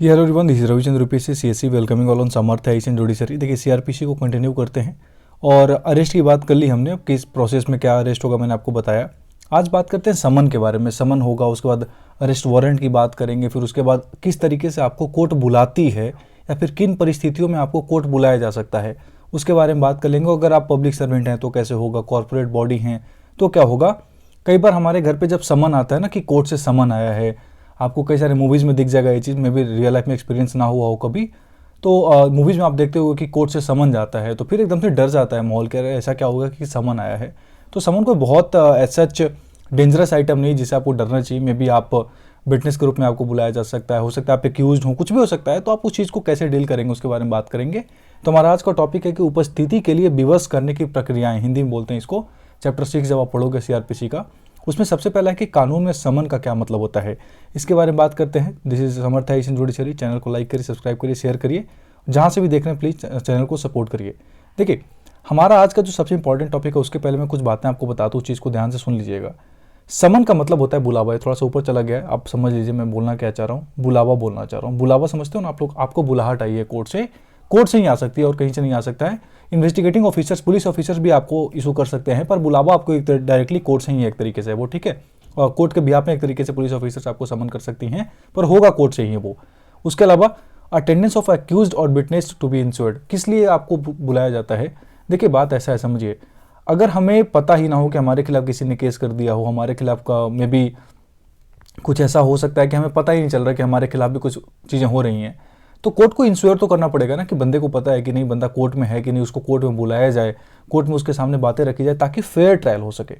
Hello everyone, this is Ravichandra UPSC CSC welcoming all on Samarth Asian judiciary. देखिए CrPC को continue करते हैं और अरेस्ट की बात कर ली हमने। अब किस प्रोसेस में क्या अरेस्ट होगा मैंने आपको बताया। आज बात करते हैं समन के बारे में। समन होगा, उसके बाद अरेस्ट वारंट की बात करेंगे, फिर उसके बाद किस तरीके से आपको कोर्ट बुलाती है या फिर किन परिस्थितियों में आपको कोर्ट बुलाया जा सकता है उसके बारे में बात कर लेंगे। अगर आप पब्लिक सर्वेंट हैं तो कैसे होगा, कॉर्पोरेट बॉडी हैं तो क्या होगा। कई बार हमारे घर पे जब समन आता है ना कि कोर्ट से समन आया है, आपको कई सारे मूवीज़ में दिख जाएगा ये चीज़, मे भी रियल लाइफ में एक्सपीरियंस ना हुआ हो कभी, तो मूवीज़ में आप देखते हो कि कोर्ट से समन जाता है तो फिर एकदम से डर जाता है माहौल के, ऐसा क्या होगा कि समन आया है। तो समन कोई बहुत सच डेंजरस आइटम नहीं जिससे आपको डरना चाहिए। मे बी आप विटनेस के रूप में आपको बुलाया जा सकता है, हो सकता है आप एक्यूज हो, कुछ भी हो सकता है। तो आप उस चीज़ को कैसे डील करेंगे उसके बारे में बात करेंगे। तो हमारा आज का टॉपिक है कि उपस्थिति के लिए विवश करने की प्रक्रियाएं, हिंदी में बोलते हैं इसको। चैप्टर 6 जब आप पढ़ोगे सीआरपीसी का, उसमें सबसे पहला है कि कानून में समन का क्या मतलब होता है, इसके बारे में बात करते हैं। This is Samarth Asian judiciary. Channel को लाइक करिए, सब्सक्राइब करिए, शेयर करिए। जहाँ से भी देख रहे हैं प्लीज़ चैनल को सपोर्ट करिए। देखिए हमारा आज का जो सबसे इंपॉर्टेंट टॉपिक है उसके पहले मैं कुछ बातें आपको बताता हूँ, उस चीज़ को ध्यान से सुन लीजिएगा। समन का मतलब होता है बुलावा। ये थोड़ा सा ऊपर चला गया है, आप समझ लीजिए मैं बोलना क्या चाह रहा हूँ। बुलावा बोलना चाह रहा हूँ। बुलावा समझते हो ना आप लोग, आपको बुलाहट आई है कोर्ट से ही आ सकती है और कहीं से नहीं आ सकता है। इन्वेस्टिगेटिंग ऑफिसर्स, पुलिस ऑफिसर्स भी आपको इशू कर सकते हैं, पर बुलावा आपको एक डायरेक्टली कोर्ट से ही एक तरीके से वो, ठीक है। और कोर्ट के बिहाफ में एक तरीके से पुलिस ऑफिसर्स आपको समन कर सकती हैं, पर होगा कोर्ट से ही है वो। उसके अलावा अटेंडेंस ऑफ एक्यूज्ड और विटनेस टू बी इंश्योर्ड, किस लिए आपको बुलाया जाता है। देखिए बात ऐसा है, समझिए, अगर हमें पता ही ना हो कि हमारे खिलाफ किसी ने केस कर दिया हो, हमारे खिलाफ का मे बी कुछ ऐसा हो सकता है कि हमें पता ही नहीं चल रहा कि हमारे खिलाफ भी कुछ चीज़ें हो रही हैं, तो कोर्ट को इंश्योर तो करना पड़ेगा ना कि बंदे को पता है कि नहीं, बंदा कोर्ट में है कि नहीं, उसको कोर्ट में बुलाया जाए, कोर्ट में उसके सामने बातें रखी जाए ताकि फेयर ट्रायल हो सके।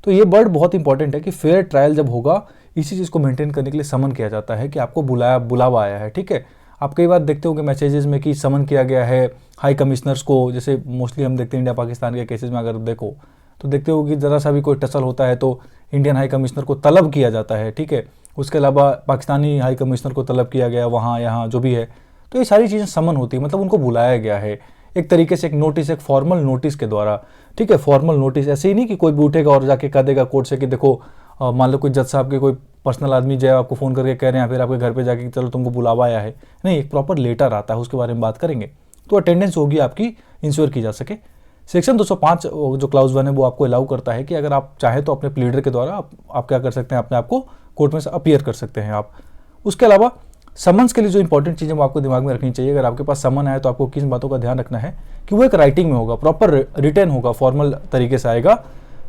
तो ये वर्ड बहुत इंपॉर्टेंट है कि फेयर ट्रायल जब होगा, इसी चीज़ को मेंटेन करने के लिए समन किया जाता है कि आपको बुलावा आया है, ठीक है। आप कई बार देखते होंगे मैसेजेस में कि समन किया गया है हाई कमिश्नर्स को, जैसे मोस्टली हम देखते हैं इंडिया पाकिस्तान के केसेस में, अगर देखो तो देखते हो कि ज़रा सा भी कोई टसल होता है तो इंडियन हाई कमिश्नर को तलब किया जाता है, ठीक है। उसके अलावा पाकिस्तानी हाई कमिश्नर को तलब किया गया वहाँ यहाँ जो भी है। तो ये सारी चीज़ें समन होती है, मतलब उनको बुलाया गया है एक तरीके से, एक नोटिस, एक फॉर्मल नोटिस के द्वारा, ठीक है। फॉर्मल नोटिस, ऐसे ही नहीं कि कोई भी उठेगा और जाके कह देगा कोर्ट से कि देखो मान लो कोई जज साहब के कोई पर्सनल आदमी जो है आपको फ़ोन करके कह रहे हैं, फिर आपके घर पे जाके चलो तुमको बुलावा आया है। नहीं, एक प्रॉपर लेटर आता है, उसके बारे में बात करेंगे। तो अटेंडेंस होगी आपकी, इंश्योर की जा सके। सेक्शन 205 जो क्लाउज 1 है वो आपको अलाउ करता है कि अगर आप चाहें तो अपने प्लीडर के द्वारा आप क्या कर सकते हैं, अपने आप को कोर्ट में से अपीयर कर सकते हैं आप। उसके अलावा समन्स के लिए जो इंपॉर्टेंट चीज़ें वो आपको दिमाग में रखनी चाहिए। अगर आपके पास समन आए तो आपको किन बातों का ध्यान रखना है कि वो एक राइटिंग में होगा, प्रॉपर रिटर्न होगा, फॉर्मल तरीके से आएगा।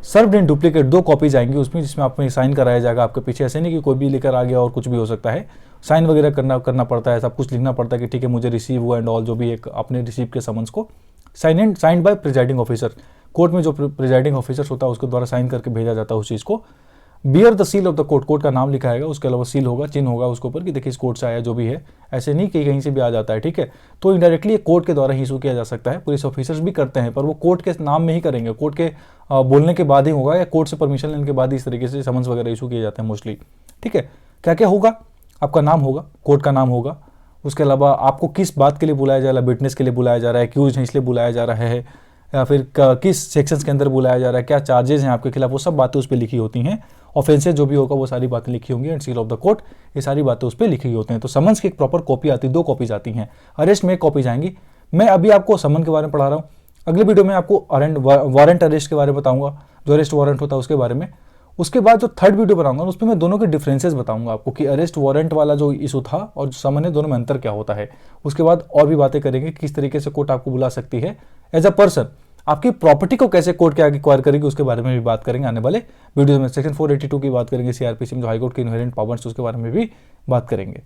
सर्व्ड इन डुप्लीकेट, 2 कॉपीज आएंगी उसमें, जिसमें आपको साइन कराया जाएगा आपके पीछे। ऐसे नहीं कि कोई भी लेकर आ गया और कुछ भी हो सकता है, साइन वगैरह करना पड़ता है, सब कुछ लिखना पड़ता है कि ठीक है मुझे रिसीव हुआ एंड ऑल, जो भी एक आपने रिसीव के समन्स को signed by presiding officer. Court में जो प्रिजाइडिंग ऑफिसर होता है उसके द्वारा साइन करके भेजा जाता है उस चीज़ को। Beer the seal of the court, court का नाम लिखा है, उसके अलावा सील होगा, चिन्ह होगा उसके ऊपर कि देखिए इस कोर्ट से आया, जो भी है। ऐसे नहीं कि कहीं से भी आ जाता है, ठीक है। तो इनडायरेक्टली कोर्ट के द्वारा ही इशू किया जा सकता है। पुलिस ऑफिसर्स भी करते हैं, पर वो कोर्ट के नाम में ही करेंगे, कोर्ट के बोलने के बाद ही होगा, या कोर्ट से परमिशन लेने के बाद ही इस तरीके से समन्स वगैरह इशू किए जाते हैं मोस्टली, ठीक है। क्या क्या होगा, आपका नाम होगा, कोर्ट का नाम होगा। उसके अलावा आपको किस बात के लिए बुलाया जा रहा है, विटनेस के लिए बुलाया जा रहा है, एक्यूज है इसलिए बुलाया जा रहा है, या फिर किस सेक्शंस के अंदर बुलाया जा रहा है, क्या चार्जेस हैं आपके खिलाफ, वो सब बातें उस पर लिखी होती हैं। ऑफेंसेस जो भी होगा वो सारी बातें लिखी होंगी, and seal of the court, ये सारी बातें उस पर लिखी होती हैं। तो समन्स की एक प्रॉपर कॉपी आती है, 2 कॉपीज आती हैं। अरेस्ट में 1 कॉपीज आएंगी। मैं अभी आपको समन के बारे में पढ़ा रहा हूँ, अगले वीडियो में आपको वारंट अरेस्ट के बारे में बताऊंगा, जो अरेस्ट वारंट होता है उसके बारे में। उसके बाद जो थर्ड वीडियो बनाऊंगा उसमें मैं दोनों के डिफरेंसेस बताऊंगा आपको कि अरेस्ट वारंट वाला जो इशू था और जो समन है, दोनों में अंतर क्या होता है। उसके बाद और भी बातें करेंगे किस तरीके से कोर्ट आपको बुला सकती है एज अ पर्सन, आपकी प्रॉपर्टी को कैसे कोर्ट के आगे एक्वायर करेगी उसके बारे में भी बात करेंगे आने वाले वीडियो में। सेक्शन 482 की बात करेंगे सीआरपीसी में, जो हाईकोर्ट के इनहेरेंट पावर्स, उसके बारे में भी बात करेंगे।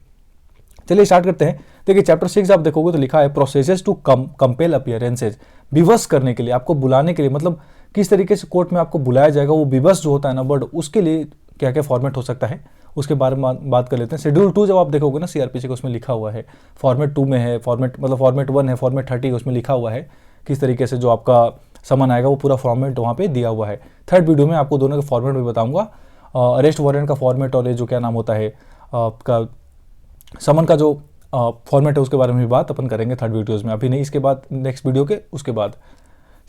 चलिए स्टार्ट करते हैं। देखिए चैप्टर 6 आप देखोगे तो लिखा है प्रोसेसेस टू कंपेल अपीयरेंसेज, विवश करने के लिए, आपको बुलाने के लिए, मतलब किस तरीके से कोर्ट में आपको बुलाया जाएगा, वो विवश जो होता है ना वर्ड, उसके लिए क्या क्या फॉर्मेट हो सकता है उसके बारे में बात कर लेते हैं। शेड्यूल 2 जब आप देखोगे ना सीआरपीसी को, उसमें लिखा हुआ है फॉर्मेट 2 में है, फॉर्मेट मतलब फॉर्मेट 1 है, फॉर्मेट 30 उसमें लिखा हुआ है किस तरीके से जो आपका समन आएगा वो पूरा फॉर्मेट वहाँ पे दिया हुआ है। थर्ड वीडियो में आपको दोनों के फॉर्मेट भी बताऊंगा, अरेस्ट वारंट का फॉर्मेट और ये जो क्या नाम होता है आपका समन का जो फॉर्मेट है उसके बारे में भी बात अपन करेंगे थर्ड वीडियोज़ में, अभी नहीं, इसके बाद नेक्स्ट वीडियो के उसके बाद।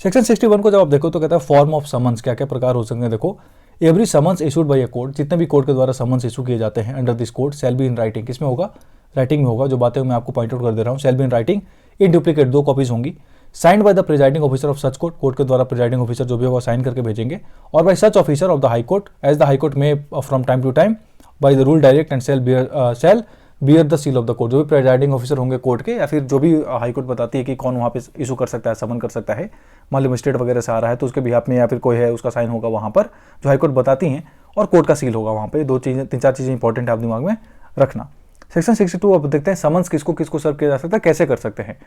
सेक्शन 61 को जब आप देखो तो कहता है फॉर्म ऑफ समन्स, क्या क्या प्रकार हो सकते हैं। देखो every summons issued by a court, जितने भी कोर्ट के द्वारा समन्स इशू किए जाते हैं under this code shell be in writing, किसमें होगा, राइटिंग में होगा, जो बातें मैं आपको पॉइंट आउट कर दे रहा हूँ। Shall be in writing in duplicate, 2 copies होंगी। Signed by the presiding officer of such court, court के द्वारा प्रिजाइडिंग ऑफिसर जो भी होगा साइन करके भेजेंगे। और by such officer of the high court as the high court may from time to time by the rule direct and shall bear the seal of the court, जो भी presiding officer होंगे court के, या फिर जो भी high court बताती है कि कौन वहाँ पे इशू कर सकता है, समन कर सकता है, मान लो मजिस्ट्रेट वगैरह से आ रहा है तो उसके बिहाफ में या फिर कोई है उसका साइन होगा वहाँ पर, जो हाई कोर्ट बताती हैं, और कोर्ट का सील होगा वहाँ पे। 3-4 चीज़ें इंपॉर्टेंट है आप दिमाग में रखना। सेक्शन 62 अब देखते हैं समन्स किसको किसको सर्व किया जा सकता है, कैसे कर सकते हैं।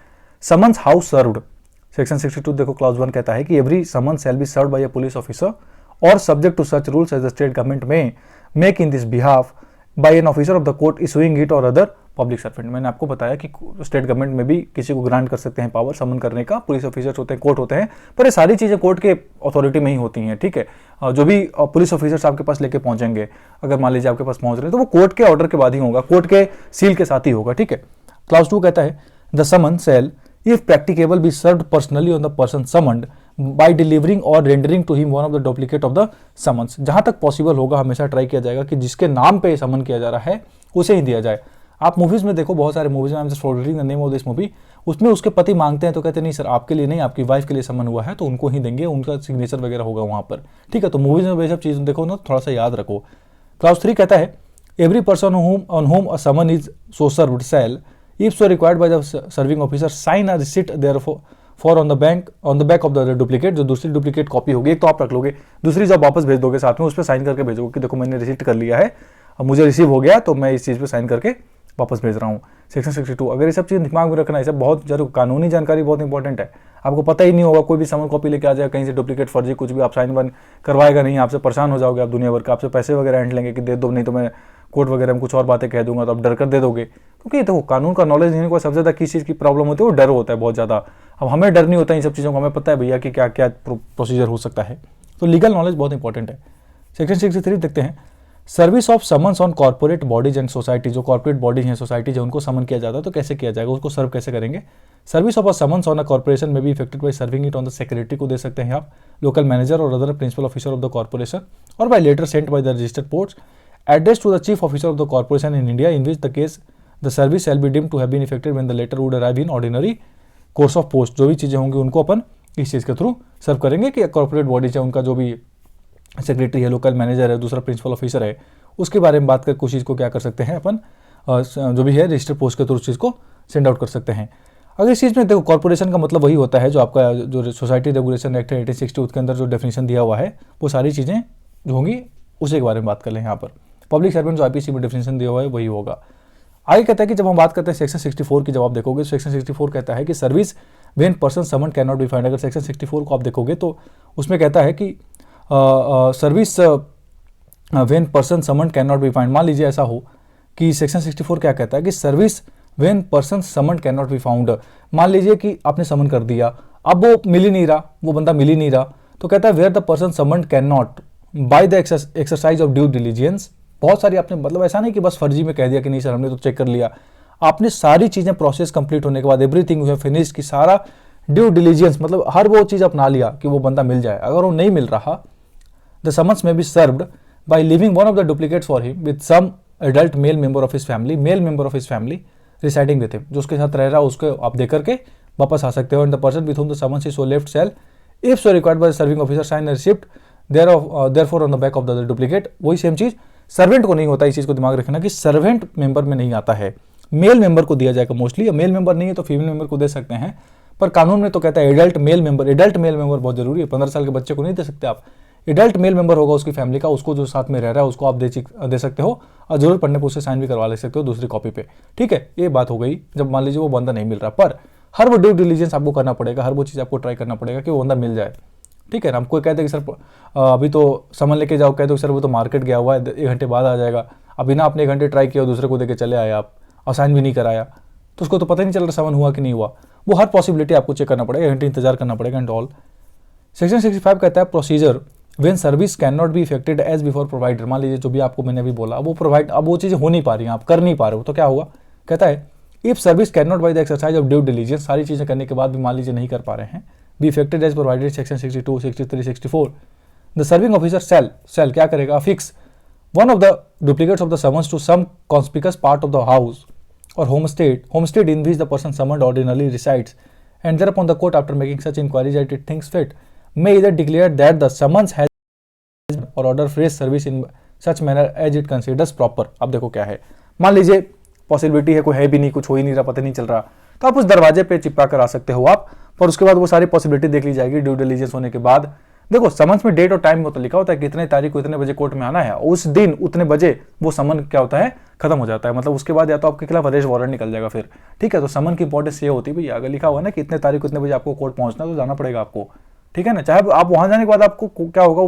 समन्स हाउ सर्व्ड, सेक्शन 62 देखो क्लॉज 1 कहता है कि every summons shall be served by a police officer और subject to such rules as the state government may make in this behalf by an officer of the court issuing it or other public servant. मैंने आपको बताया कि state government में भी किसी को grant कर सकते हैं पावर समन करने का, पुलिस ऑफिसर्स होते हैं, कोर्ट होते हैं, पर ये सारी चीज़ें कोर्ट के अथॉरिटी में ही होती हैं, ठीक है। जो भी पुलिस ऑफिसर्स आपके पास लेके पहुंचेंगे, अगर मान लीजिए आपके पास पहुंच रहे हैं तो वो कोर्ट के ऑर्डर के बाद ही होगा, कोर्ट के सील के साथ ही होगा, ठीक है। क्लॉज 2 कहता है the summon shall if practicable be served personally on the person summoned by delivering or rendering to him one of the duplicate of the summons. जहां तक पॉसिबल होगा हमेशा ट्राई किया जाएगा कि जिसके नाम पे समन किया जा रहा है उसे ही दिया जाए। आप मूवीज में देखो, बहुत सारे मूवीज में, I am just forgetting the name of this movie, उसमें उसके पति मांगते हैं तो कहते नहीं सर आपके लिए नहीं, आपकी वाइफ के लिए समन हुआ है तो उनको ही देंगे, उनका सिग्नेचर वगैरह होगा वहां पर, ठीक है। तो मूवीज में ये सब चीज देखो ना, थोड़ा सा याद रखो। क्लॉज 3 कहता है every person on whom a summon is so served shall if so required by the serving officer sign a receipt therefore on the back of the duplicate। जो दूसरी डुप्लीकेट कॉपी होगी, एक तो आप रख लोगे, दूसरी जब वापस भेज दोगे साथ में उस पर साइन करके भेजोगे कि देखो मैंने रिसीट कर लिया है, अब मुझे रिसीव हो गया तो मैं इस चीज़ पे साइन करके वापस भेज रहा हूँ। सेक्शन 62 अगर ये सब चीज़ दिमाग में रखना है, सब बहुत जरूर, कानूनी जानकारी बहुत इंपॉर्टेंट है। आपको पता ही नहीं होगा, कोई भी समन कॉपी लेके आ जाएगा कहीं से, डुप्लीकेट फर्जी कुछ भी, आप साइन वन करवाएगा नहीं, आपसे परेशान हो जाओगे आप दुनिया भर का, आपसे पैसे वगैरह एंट लेंगे कि दे दो, नहीं तो मैं कोर्ट वगैरह में कुछ और बातें कह दूंगा तो आप डर कर दे दोगे, क्योंकि देखो कानून का नॉलेज नहीं, कोई सबसे ज़्यादा किस चीज़ की प्रॉब्लम होती है वो डर होता है बहुत ज़्यादा। अब हमें डर नहीं होता इन सब चीज़ों का, हमें पता है भैया कि क्या क्या प्रोसीजर हो सकता है, तो लीगल नॉलेज बहुत इंपॉर्टेंट है। सेक्शन 63 देखते हैं service of summons on corporate bodies and society. जो कॉर्पोरेट बॉडीज हैं, सोसाइटी जो उनको समन किया जाता है तो कैसे किया जाएगा, उसको सर्व कैसे करेंगे। Service of a summons on a corporation may be effected by serving it on the secretary को दे सकते हैं आप, local manager or other principal officer of the corporation, or by letter sent by the registered post address to the chief officer of the corporation in India in which the case the service shall be deemed to have been effected when the letter would arrive in ordinary course of post. जो भी चीज़ें होंगी उनको अपन इस चीज़ के through सर्व करेंगे कि corporate bodies है उनका जो भी सेक्रेटरी है, लोकल मैनेजर है, दूसरा प्रिंसिपल ऑफिसर है, उसके बारे में बात कर कुछ चीज़ को क्या कर सकते हैं अपन, जो भी है रजिस्टर पोस्ट के थ्रू उस चीज़ को सेंड आउट कर सकते हैं। अगर इस चीज़ में देखो कॉर्पोरेशन का मतलब वही होता है जो आपका जो सोसाइटी रेगुलेशन एक्ट है 1860 उसके अंदर जो डेफिनेशन दिया हुआ है वो सारी चीज़ें जो होंगी उसी के बारे में बात कर लें यहाँ पर। पब्लिक सर्वेंट जो आईपीसी में डेफिनेशन दिया हुआ है वही होगा। आगे कहता है कि जब हम बात करते हैं सेक्शन 64 की, जब आप देखोगे सेक्शन 64 कहता है कि service when person summon can not B find. अगर सेक्शन 64 को आप देखोगे तो उसमें कहता है कि service when person summon can not B find. मान लीजिए ऐसा हो कि सेक्शन 64 क्या कहता है कि service when person summon can not be found. मान लीजिए कि आपने समन कर दिया, अब वो मिल ही नहीं रहा, वो बंदा मिल ही नहीं रहा, तो कहता है where the person summon can not by the exercise of due diligence. बहुत सारी आपने, मतलब ऐसा नहीं कि बस फर्जी में कह दिया कि नहीं सर हमने तो चेक कर लिया, आपने सारी चीज़ें प्रोसेस कंप्लीट होने के बाद एवरीथिंग यू हैव फिनिश्ड की सारा ड्यू डिलीजेंस, मतलब हर वो चीज़ अपना लिया कि वो बंदा मिल जाए। अगर वो नहीं मिल रहा, the summons may be served by living one of the duplicates for him with some adult male member of his family, male member of his family residing with him. जो उसके साथ रह रहा है उसको आप दे करके वापस आ सकते हो। And the person with whom the summons is so left shall if so required by the serving officer sign a receipt therefor on the back of the duplicate. वही सेम चीज़ सर्वेंट को नहीं होता, इस चीज़ को दिमाग रखना कि सर्वेंट मेंबर में नहीं आता है, मेल मेंबर को दिया जाएगा मोस्टली। मेल मेंबर नहीं है तो फीमेल मेंबर को दे सकते हैं, पर कानून में तो कहता है adult male member. Adult male member बहुत जरूरी है, 15 साल के बच्चे को नहीं दे सकते आप। एडल्ट मेल मेंबर होगा उसकी फैमिली का, उसको जो साथ में रह रहा है उसको आप दे सकते हो, और जरूरत पड़ने पर उससे साइन भी करवा ले सकते हो दूसरी कॉपी पे, ठीक है। ये बात हो गई जब मान लीजिए वो बंदा नहीं मिल रहा, पर हर वो ड्यू डिलीजेंस आपको करना पड़ेगा, हर वो चीज़ आपको ट्राई करना पड़ेगा कि वो बंदा मिल जाए, ठीक है ना। हम कोई कहते हैं कि सर अभी तो सामान लेके जाओ, कहते हो सर वो तो मार्केट गया हुआ है 1 घंटे बाद आ जाएगा, अभी ना आपने 1 घंटे ट्राई किया दूसरे को देके चले आए आप और साइन भी नहीं कराया, तो उसको तो पता ही नहीं चल रहा सामान हुआ कि नहीं हुआ। वो हर पॉसिबिलिटी आपको चेक करना पड़ेगा, 1 घंटे इंतजार करना पड़ेगा एंड ऑल। सेक्शन 65 कहता है procedure when service can not be effected as before provider. मान लीजिए जो भी आपको मैंने अभी बोला वो प्रोवाइड, अब वो चीज़ें हो नहीं पा रही हैं, आप कर नहीं पा रहे हो, तो क्या होगा। कहता है if service can not by the exercise of due diligence, सारी चीज़ें करने के बाद भी मान लीजिए नहीं कर पा रहे हैं, be effected as provided section 62, 63, 64, the serving officer shall क्या करेगा, fix one of the duplicates of the summons to some conspicuous part of the house or homestead in which the person summoned ordinarily resides, and thereupon the court, after making such inquiries as it thinks fit, may either declare that the summons has or order fresh service in such manner as it considers proper। अब देखो क्या है, मान लीजिए possibility है, कोई है भी नहीं, कुछ हो ही नहीं रहा, पता नहीं चल रहा, तो आप उस दरवाजे पे चिपका कर आ सकते हो आप, पर उसके बाद वो सारी पॉसिबिलिटी देख ली जाएगी ड्यू डिलिजेंस होने के बाद। देखो समन्स में डेट और टाइम तो लिखा होता है कि इतने तारीख को इतने बजे कोर्ट में आना है, उस दिन उतने बजे वो समन क्या होता है, खत्म हो जाता है। मतलब उसके बाद या तो आपके खिलाफ अरेस्ट वारंट निकल जाएगा फिर, ठीक है। तो समन की इंपॉर्टेंस ये होती है भैया, अगर लिखा हुआ ना कि इतने तारीख को इतने बजे आपको कोर्ट पहुंचना, तो जाना पड़ेगा आपको, ठीक है ना। चाहे आप वहां जाने के बाद आपको क्या होगा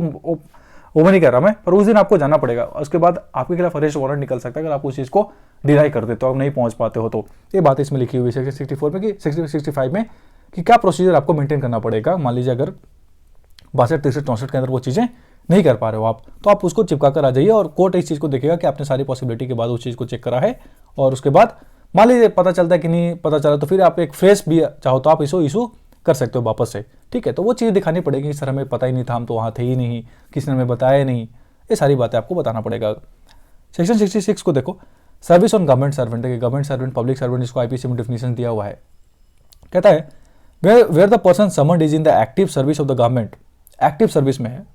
वो मैं नहीं कह रहा मैं, पर उस दिन आपको जाना पड़ेगा। उसके बाद आपके खिलाफ अरेस्ट वारंट निकल सकता है अगर आप उस चीज़ को डिनाई कर देते हो, आप नहीं पहुंच पाते हो। तो ये बात इसमें लिखी हुई है सेक्शन 64 में कि 65 में कि क्या प्रोसीजर आपको मेंटेन करना पड़ेगा। मान लीजिए अगर 62, 63, 64 के अंदर वो चीज़ें नहीं कर पा रहे हो आप, तो आप उसको चिपका कर आ जाइए और कोर्ट इस चीज़ को देखेगा कि आपने सारी पॉसिबिलिटी के बाद उस चीज़ को चेक करा है, और उसके बाद मान लीजिए पता चलता है कि नहीं पता चला, तो फिर आप एक फ्रेश भी चाहो तो आप इशू कर सकते हो वापस से, ठीक है। तो वो चीज़ दिखानी पड़ेगी कि सर हमें पता ही नहीं था, हम तो वहाँ थे ही नहीं, किसी ने हमें बताया नहीं, ये सारी बातें आपको बताना पड़ेगा। सेक्शन 66 को देखो, सर्विस ऑन गवर्नमेंट सर्वेंट। देखिए गवर्नमेंट सर्वेंट, पब्लिक सर्वेंट, इसको आईपीसी में डिफिनेशन दिया हुआ है। कहता है where the person summoned is in the active service of the government, active service में है,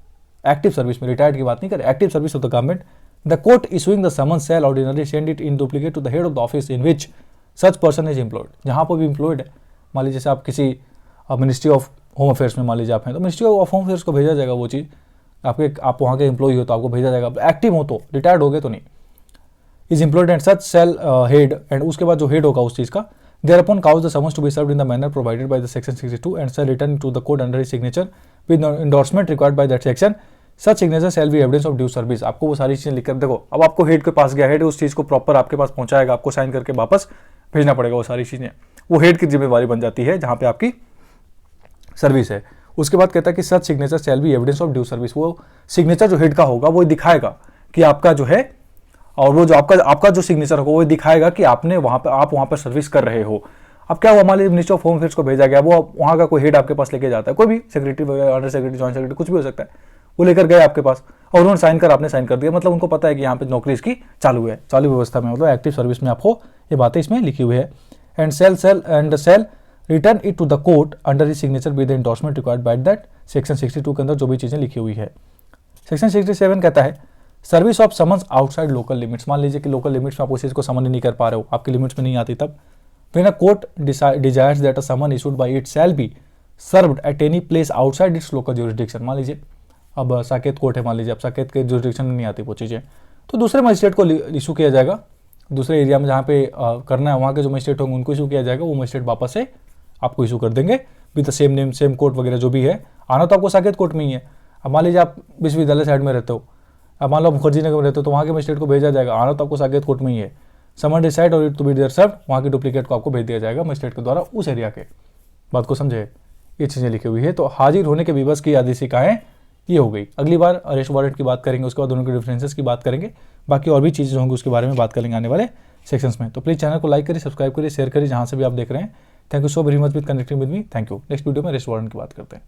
एक्टिव सर्विस में, रिटायर्ड की बात नहीं करें, active service of the government, the court issuing the summon shall ordinary send it in duplicate to the head of the office in which such person is employed. जहाँ पर भी employed है, मान लीजिए जैसे आप किसी मिनिस्ट्री ऑफ होम अफेयर्स में मान लीजिए आप हैं, तो मिनिस्ट्री ऑफ होम अफेयर्स को भेजा जाएगा वो चीज़, आप वहाँ के एम्प्लॉय हो तो आपको भेजा जाएगा। एक्टिव हो तो, रिटायर्ड हो गए तो नहीं। Is employed and such shall head, and उसके बाद जो हेड होगा उस चीज़ का, thereupon cause the summons to be served in the manner provided by the section 62 and shall return to the court under his signature with endorsement required by that section, such signature shall be evidence of due service. आपको वो सारी चीज़ें लिखकर, देखो अब आपको head के पास गया, हेड उस चीज़ को प्रॉपर आपके पास पहुंचाएगा, आपको साइन करके वापस भेजना पड़ेगा वो सारी चीज़ें, वो हेड की जिम्मेवारी बन जाती है जहाँ पे आपकी सर्विस है। उसके बाद कहता है कि such signature shall be evidence of due service, वो सिग्नेचर जो हेड का होगा वो दिखाएगा कि आपका जो है, और वो जो आपका जो सिग्नेचर होगा वो दिखाएगा कि आपने वहाँ पे, आप वहाँ पर सर्विस कर रहे हो। अब क्या हुआ, मान लीजिए मिनिस्ट्री ऑफ होम अफेयर्स को भेजा गया, वो वहाँ का कोई हेड आपके पास लेके जाता है, कोई भी सेक्रेटरी वगैरह, अंडर सेक्रेटरी, जॉइंट सेक्रेटरी, कुछ भी हो सकता है, वो लेकर गए आपके पास और उन्होंने साइन कर, आपने साइन कर दिया, मतलब उनको पता है कि यहाँ पे नौकरी इसकी चालू है, चालू व्यवस्था में, मतलब एक्टिव सर्विस में आपको ये बातें इसमें लिखी हुई है। And shall return it to the court under his signature with the endorsement required by that section 62 के अंदर जो भी चीज़ें लिखी हुई है। सेक्शन 67 कहता है service of summons outside local limits. मान लीजिए कि लोकल लिमिट्स में आप उस चीज़ को समन नहीं कर पा रहे हो, आपकी लिमिट्स में नहीं आती, तब when a court desires that a summons issued by it shall be served at any place outside its local jurisdiction. मान लीजिए अब साकेत कोर्ट है, मान लीजिए अब साकेत के ज्यूरिसडिक्शन में नहीं आती वो चीज़ें, तो दूसरे मजिस्ट्रेट को इशू किया जाएगा, दूसरे एरिया में जहाँ पे करना है वहाँ के जो मजिस्ट्रेट होंगे उनको इशू किया जाएगा, वो मजिस्ट्रेट वापस से आपको इशू कर देंगे with the same name, same court वगैरह जो भी है। आना तो आपको साकेत कोर्ट में ही है। अब मान लीजिए आप विश्वविद्यालय साइड में रहते हो, अब मान लो मुखर्जी नगर में रहते हो, तो वहाँ के मजिस्ट्रेट को भेजा जाएगा, आना तो आपको साकेत कोर्ट में ही है। समन डिसाइड और it to be there served, वहाँ की डुप्लीकेट को आपको भेज दिया जाएगा मजिस्ट्रेट के द्वारा उस एरिया के। बात को समझे, ये चीज़ें लिखी हुई है। तो हाजिर होने के विवश की आदेशिकाएं ये हो गई। अगली बार अरेस्ट वारंट की बात करेंगे, उसके बाद दोनों के डिफरेंसेस की बात करेंगे, बाकी और भी चीज़ें होंगी उसके बारे में बात करेंगे आने वाले सेक्शंस में। तो प्लीज़ चैनल को लाइक करिए, सब्सक्राइब करिए, शेयर करिए जहाँ से भी आप देख रहे हैं। Thank you so very much with connecting with me. Thank you. Next video में अरेस्ट वारंट की बात करते हैं।